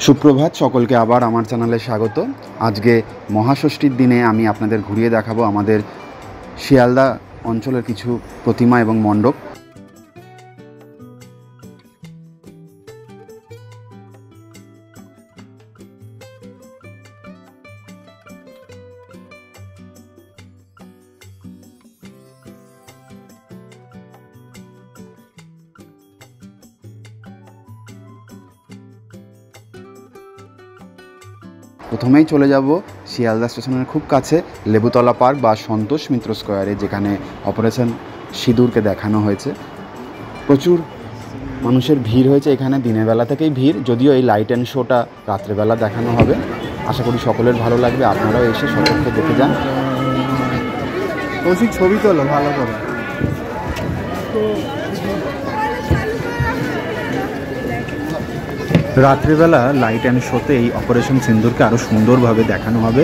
সুপ্রভাত সকলকে আবার আমার চ্যানেলে স্বাগত। আজকে মহাষষ্ঠীর দিনে আমি আপনাদের ঘুরিয়ে দেখাবো আমাদের শিয়ালদা অঞ্চলের কিছু প্রতিমা এবং মণ্ডপ। প্রথমেই চলে যাব শিয়ালদা স্টেশনের খুব কাছে লেবুতলা পার্ক বা সন্তোষ মিত্র স্কোয়ারে, যেখানে অপারেশন সিঁদুরকে দেখানো হয়েছে। প্রচুর মানুষের ভিড় হয়েছে এখানে, দিনের বেলা থেকেই ভিড়, যদিও এই লাইট অ্যান্ড শোটা রাত্রেবেলা দেখানো হবে। আশা করি সকলের ভালো লাগবে, আপনারাও এসে সতর্কে দেখে যান। ছবি তোলো ভালো করে। রাত্রিবেলা লাইট অ্যান্ড শোতে এই অপারেশন সিন্দুরকে আরো সুন্দরভাবে দেখানো হবে।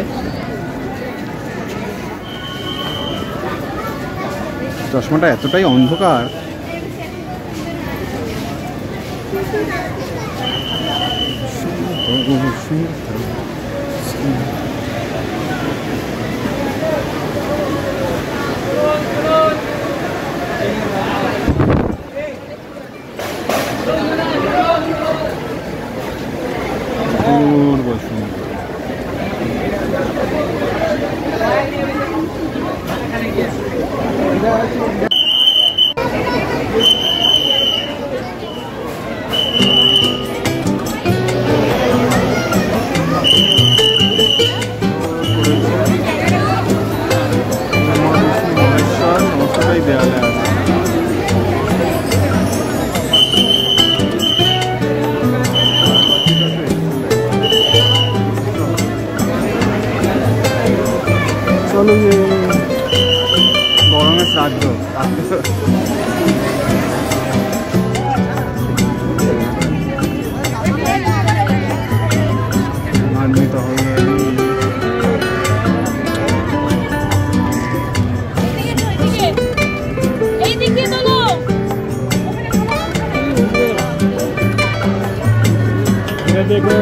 চশমাটা এতটাই অন্ধকার, গরমের শ্রাদ্ধ মান্বিত হবে। দেখো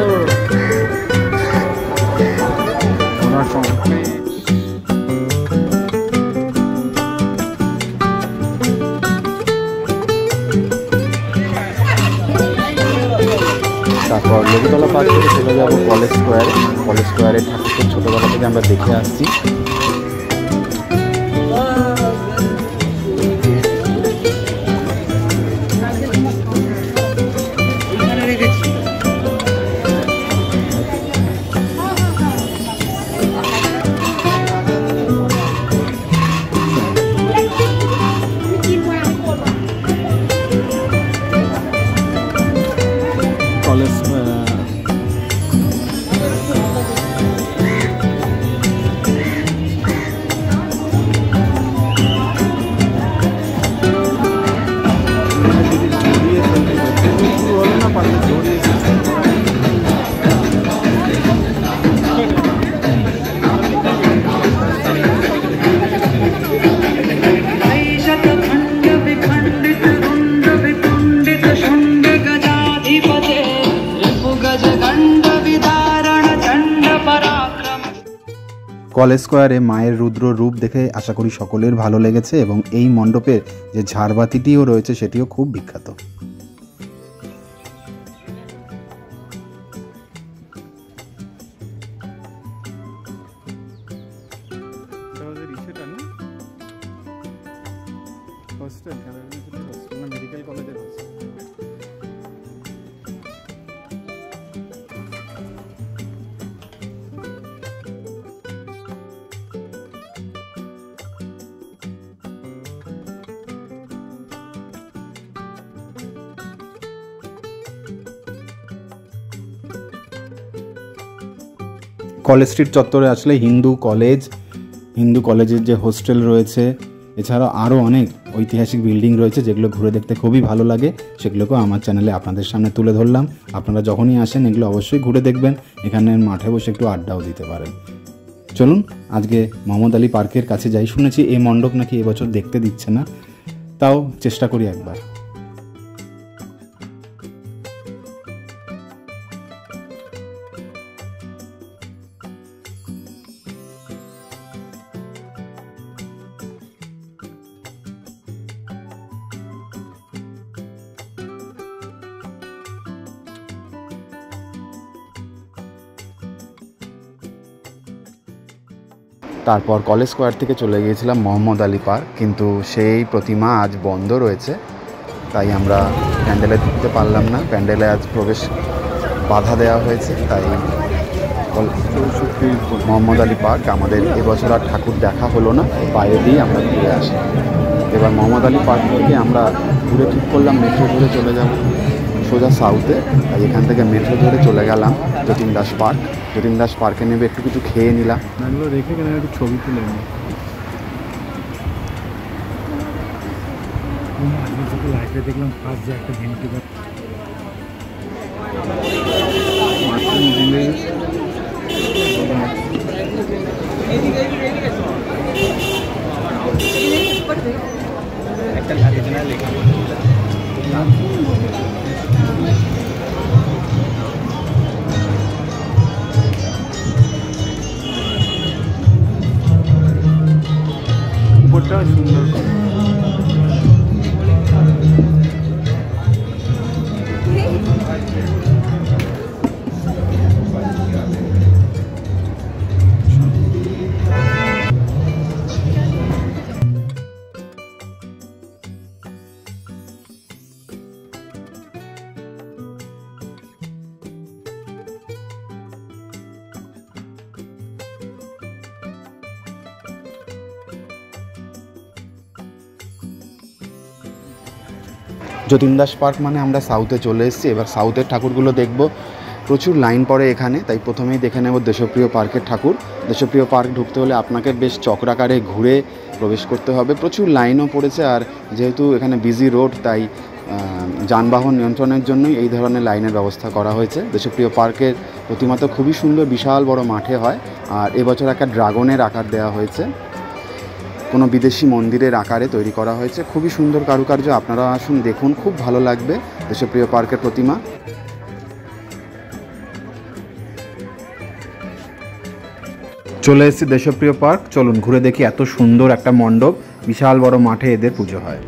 তারপর লেবুতলা পার্ক থেকে চলে যাবো কলেজ স্কোয়ারে। কলেজ স্কোয়ারের ঠাকুরকে ছোটোবেলা থেকে আমরা দেখে আসছি। কলেজ স্কোয়ারে মায়ের রুদ্র রূপ দেখে আশা করি সকলের ভালো লেগেছে, এবং এই মণ্ডপের যে ঝাড়বাতিটিও রয়েছে সেটিও খুব বিখ্যাত। মেডিকেল কলেজের কলেজ স্ট্রিট চত্বরে আসলে হিন্দু কলেজের যে হোস্টেল রয়েছে, এছাড়াও আরও অনেক ঐতিহাসিক বিল্ডিং রয়েছে যেগুলো ঘুরে দেখতে খুবই ভালো লাগে। সেগুলোকেও আমার চ্যানেলে আপনাদের সামনে তুলে ধরলাম। আপনারা যখনই আসেন এগুলো অবশ্যই ঘুরে দেখবেন, এখানের মাঠে বসে একটু আড্ডাও দিতে পারেন। চলুন আজকে মোহাম্মদ আলী পার্কের কাছে যাই। শুনেছি এই মণ্ডপ নাকি এবছর দেখতে দিচ্ছে না, তাও চেষ্টা করি একবার। তারপর কলেজ স্কোয়ার থেকে চলে গিয়েছিলাম মোহাম্মদ আলী পার্ক, কিন্তু সেই প্রতিমা আজ বন্ধ রয়েছে, তাই আমরা প্যান্ডেলে ঢুকতে পারলাম না। প্যান্ডেলে আজ প্রবেশ বাধা দেওয়া হয়েছে, তাই মোহাম্মদ আলী পার্ক আমাদের এবছর আর ঠাকুর দেখা হলো না, বাইরে দিয়ে আমরা ঘুরে আসি। এবার মোহাম্মদ আলী পার্ক থেকে আমরা ঘুরে ঠিক করলাম মেট্রো ধরে চলে যাব সোজা সাউথে, তাই এখান থেকে মেট্রো ধরে চলে গেলাম যতীন দাস পার্ক। যতীন দাস পার্কে নেবে একটু কিছু খেয়ে নিলাম। রেখে কেন একটু ছবি তুলে লাইফে দেখলাম ফার্স্ট যে একটা ভেন্টিলেটার উপরটা সুন্দর। যতীন দাস পার্ক মানে আমরা সাউথে চলে এসেছি। এবার সাউথের ঠাকুরগুলো দেখব। প্রচুর লাইন পড়ে এখানে, তাই প্রথমেই দেখে নেব দেশপ্রিয় পার্কের ঠাকুর। দেশপ্রিয় পার্ক ঢুকতে হলে আপনাকে বেশ চক্রাকারে ঘুরে প্রবেশ করতে হবে। প্রচুর লাইনও পড়েছে, আর যেহেতু এখানে বিজি রোড, তাই যানবাহন নিয়ন্ত্রণের জন্যই এই ধরনের লাইনের ব্যবস্থা করা হয়েছে। দেশপ্রিয় পার্কের প্রতিমা তো খুবই সুন্দর, বিশাল বড় মাঠে হয়, আর এবছর একটা ড্রাগনের আকার দেওয়া হয়েছে, কোনো বিদেশি মন্দিরের আকারে তৈরি করা হয়েছে। খুবই সুন্দর কারুকার্য, আপনারা আসুন দেখুন, খুব ভালো লাগবে দেশপ্রিয় পার্কের প্রতিমা। চলে এসেছি দেশপ্রিয় পার্ক, চলুন ঘুরে দেখি। এত সুন্দর একটা মণ্ডপ, বিশাল বড় মাঠে এদের পুজো হয়।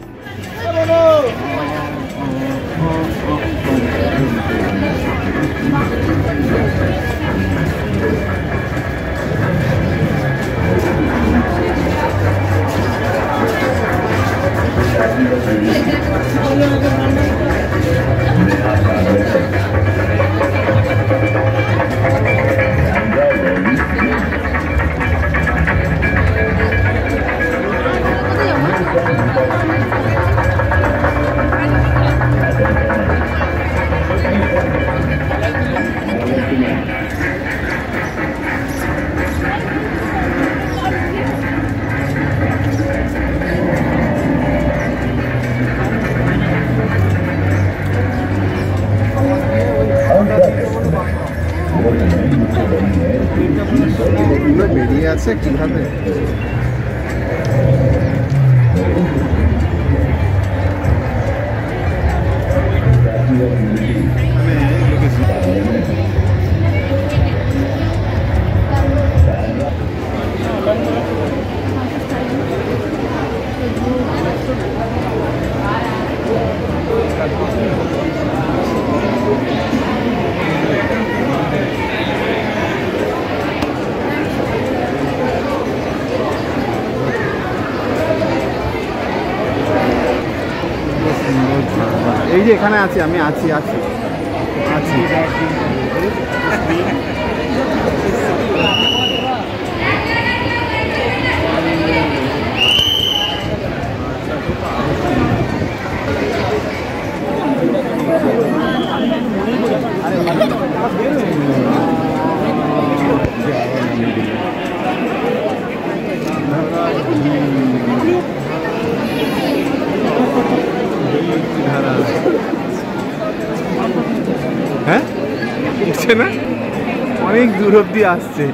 বেরিয়ে আছে কিভাবে? এই যে এখানে আছি আমি, আছি আছি আছি হ্যাঁ, উঠছে না, অনেক দূর অব্দি আসছে।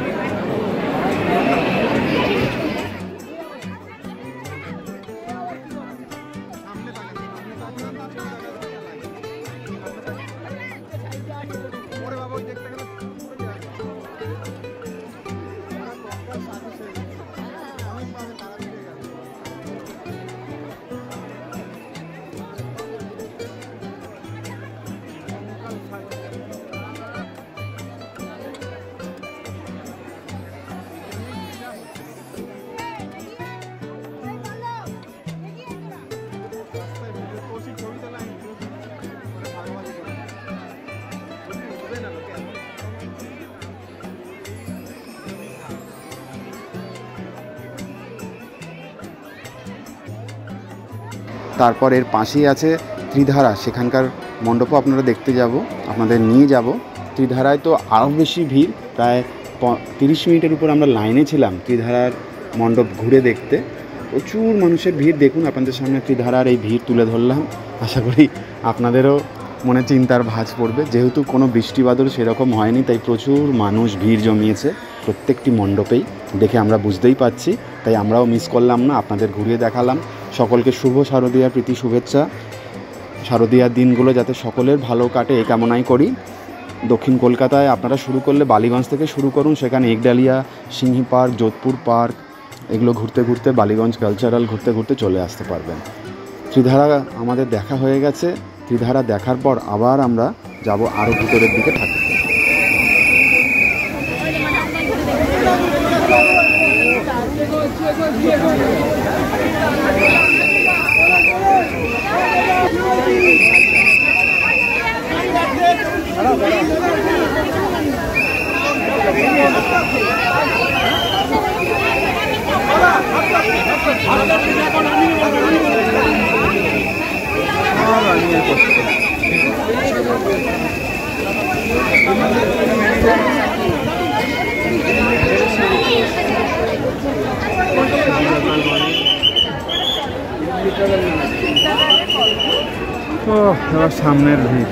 তারপর এর পাশেই আছে ত্রিধারা, সেখানকার মণ্ডপও আপনারা দেখতে যাব, আপনাদের নিয়ে যাব। ত্রিধারায় তো আরও বেশি ভিড়, প্রায় 30 মিনিটের উপর আমরা লাইনে ছিলাম ত্রিধারার মণ্ডপ ঘুরে দেখতে। প্রচুর মানুষের ভিড়, দেখুন আপনাদের সামনে ত্রিধারার এই ভিড় তুলে ধরলাম। আশা করি আপনাদেরও মনে চিন্তার ভাঁজ পড়বে, যেহেতু কোনো বৃষ্টি বাদল সেরকম হয়নি, তাই প্রচুর মানুষ ভিড় জমিয়েছে প্রত্যেকটি মণ্ডপেই, দেখে আমরা বুঝতেই পারছি। তাই আমরাও মিস করলাম না, আপনাদের ঘুরিয়ে দেখালাম। সকলকে শুভ শারদীয়ার প্রীতি শুভেচ্ছা। শারদীয়ার দিনগুলো যাতে সকলের ভালো কাটে এই কামনাই করি। দক্ষিণ কলকাতায় আপনারা শুরু করলে বালিগঞ্জ থেকে শুরু করুন, সেখানে একডালিয়া, সিংহি পার্ক, যোধপুর পার্ক এগুলো ঘুরতে ঘুরতে বালিগঞ্জ কালচারাল ঘুরতে ঘুরতে চলে আসতে পারবেন। ত্রিধারা আমাদের দেখা হয়ে গেছে। ত্রিধারা দেখার পর আবার আমরা যাব আরও ভিতরের দিকে থাকতে। সামনের ভিড়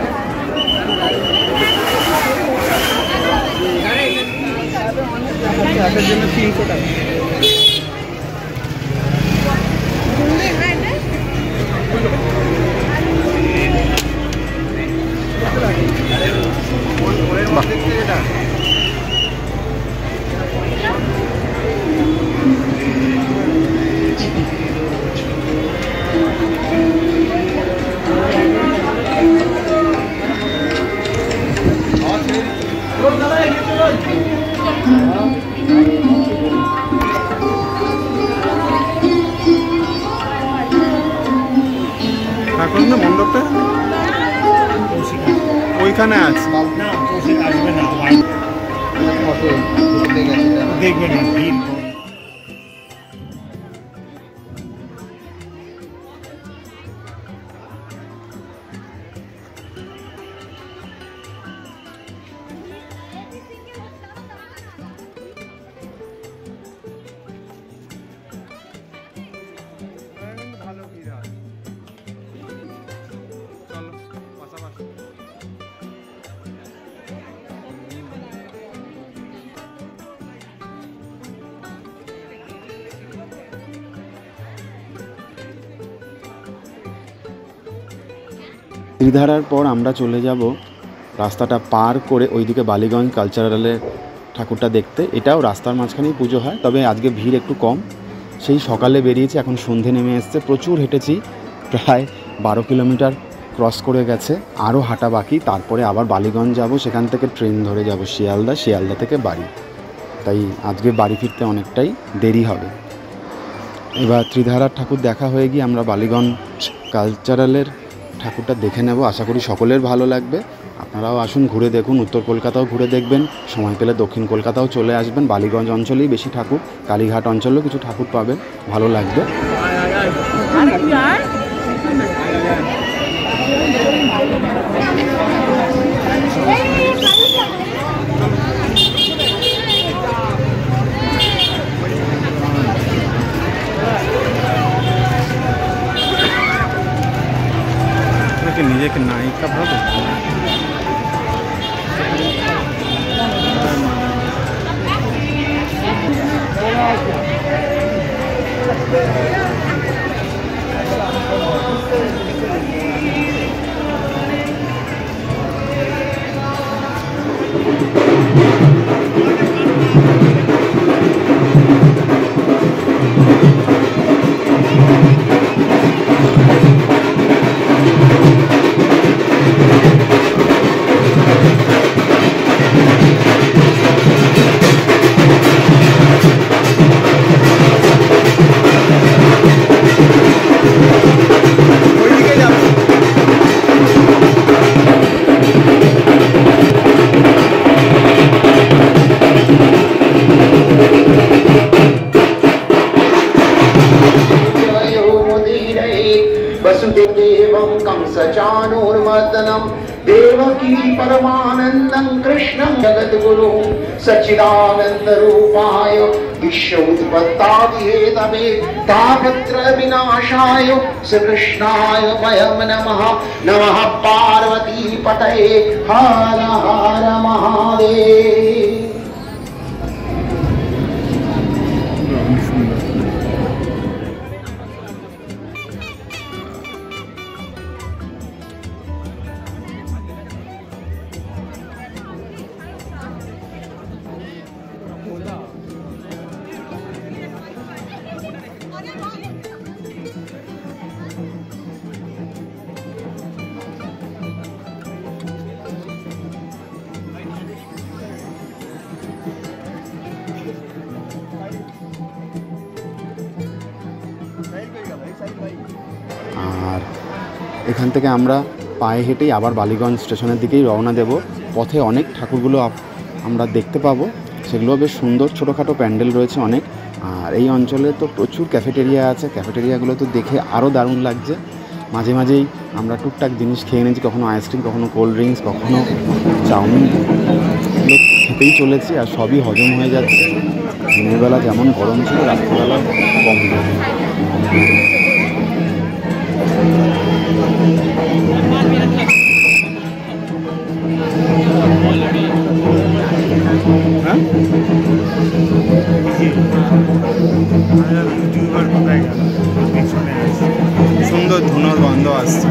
জন্য 300 টাকা। মণ্ডপটা ওইখানে আছে, দেখবে না ভিড়। ত্রিধারার পর আমরা চলে যাব রাস্তাটা পার করে ওইদিকে বালিগঞ্জ কালচারালের ঠাকুরটা দেখতে। এটাও রাস্তার মাঝখানেই পুজো হয়, তবে আজকে ভিড় একটু কম। সেই সকালে বেরিয়েছি, এখন সন্ধে নেমে এসছে। প্রচুর হেঁটেছি, প্রায় 12 কিলোমিটার ক্রস করে গেছে, আরও হাঁটা বাকি। তারপরে আবার বালিগঞ্জ যাব, সেখান থেকে ট্রেন ধরে যাব শিয়ালদা, শিয়ালদা থেকে বাড়ি। তাই আজকে বাড়ি ফিরতে অনেকটাই দেরি হবে। এবার ত্রিধারার ঠাকুর দেখা হয়ে গিয়ে আমরা বালিগঞ্জ কালচারালের ঠাকুরটা দেখে নেব। আশা করি সকলের ভালো লাগবে। আপনারাও আসুন, ঘুরে দেখুন। উত্তর কলকাতাও ঘুরে দেখবেন, সময় পেলে দক্ষিণ কলকাতাও চলে আসবেন। বালিগঞ্জ অঞ্চলেই বেশি ঠাকুর, কালীঘাট অঞ্চলেও কিছু ঠাকুর পাবেন, ভালো লাগবে। নিজেকে নায়িকা ভাবো। चाणूरमर्दनम देवकी परमानंदं कृष्णं जगद्गुरु सच्चिदानंद रूपाय विश्वोत्पत्तादिहेतवे तापत्रय विनाशाय श्रीकृष्णाय वयं नमः। नमः पार्वती पतये हर हर महादेव। আর এখান থেকে আমরা পায়ে হেঁটেই আবার বালিগঞ্জ স্টেশনের দিকেই রওনা দেব। পথে অনেক ঠাকুরগুলো আমরা দেখতে পাবো, সেগুলো বেশ সুন্দর, ছোটোখাটো প্যান্ডেল রয়েছে অনেক। আর এই অঞ্চলে তো প্রচুর ক্যাফেটেরিয়া আছে, ক্যাফেটেরিয়াগুলো তো দেখে আরও দারুণ লাগছে। মাঝে মাঝেই আমরা টুকটাক জিনিস খেয়ে নিয়েছি, কখনো আইসক্রিম, কখনো কোল্ড ড্রিঙ্কস, কখনো চাউমিন, এগুলো খেতেই চলেছি আর সবই হজম হয়ে যাচ্ছে। দিনের বেলা যেমন গরম ছিল, রাত্রিবেলা কম লাগে। সুন্দর ধুনোর গন্ধ আসছে।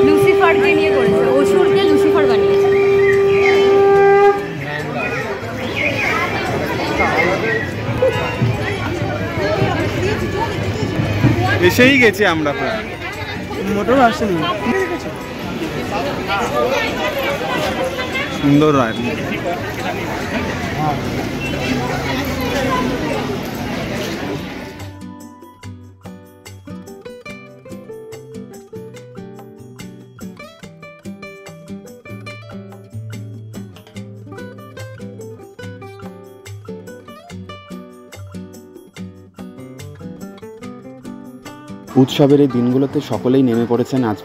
লুসিফারকে নিয়ে করেছে, অসুরকে লুসিফার বানিয়েছে। এসেই গেছি আমরা, প্রায় মোটেও আসেনি। সুন্দর রায়। উৎসবের এই দিনগুলোতে সকলেই নেমে পড়েছেন আজ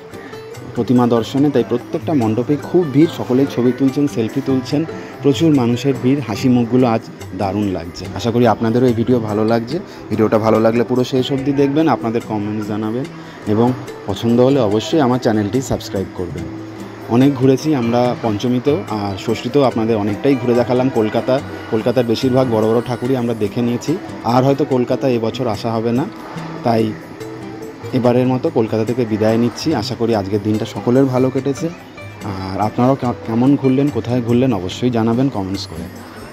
প্রতিমা দর্শনে, তাই প্রত্যেকটা মণ্ডপে খুব ভিড়, সকলেই ছবি তুলছেন, সেলফি তুলছেন, প্রচুর মানুষের ভিড়, হাসি মুখগুলো আজ দারুণ লাগছে। আশা করি আপনাদেরও এই ভিডিও ভালো লাগছে। ভিডিওটা ভালো লাগলে পুরো শেষ অবধি দেখবেন, আপনাদের কমেন্টস জানাবেন এবং পছন্দ হলে অবশ্যই আমার চ্যানেলটি সাবস্ক্রাইব করবেন। অনেক ঘুরেছি আমরা পঞ্চমীতেও, আর ষষ্ঠীতেও আপনাদের অনেকটাই ঘুরে দেখালাম। কলকাতার বেশিরভাগ বড় বড় ঠাকুরই আমরা দেখে নিয়েছি। আর হয়তো কলকাতা এবছর আসা হবে না, তাই এবারের মতো কলকাতা থেকে বিদায় নিচ্ছি। আশা করি আজকের দিনটা সকলের ভালো কেটেছে। আর আপনারাও কেমন ঘুরলেন, কোথায় ঘুরলেন অবশ্যই জানাবেন কমেন্টস করে।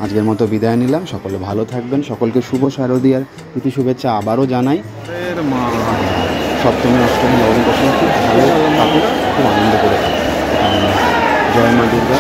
আজকের মতো বিদায় নিলাম, সকলে ভালো থাকবেন। সকলকে শুভ শারদীয়ার প্রীতি শুভেচ্ছা আবারও জানাই। সপ্তমী, অষ্টমী, নবমী, দশমী খুব ভালো থাকুক, খুব আনন্দ করে থাকুক। জয় মা দুর্গা।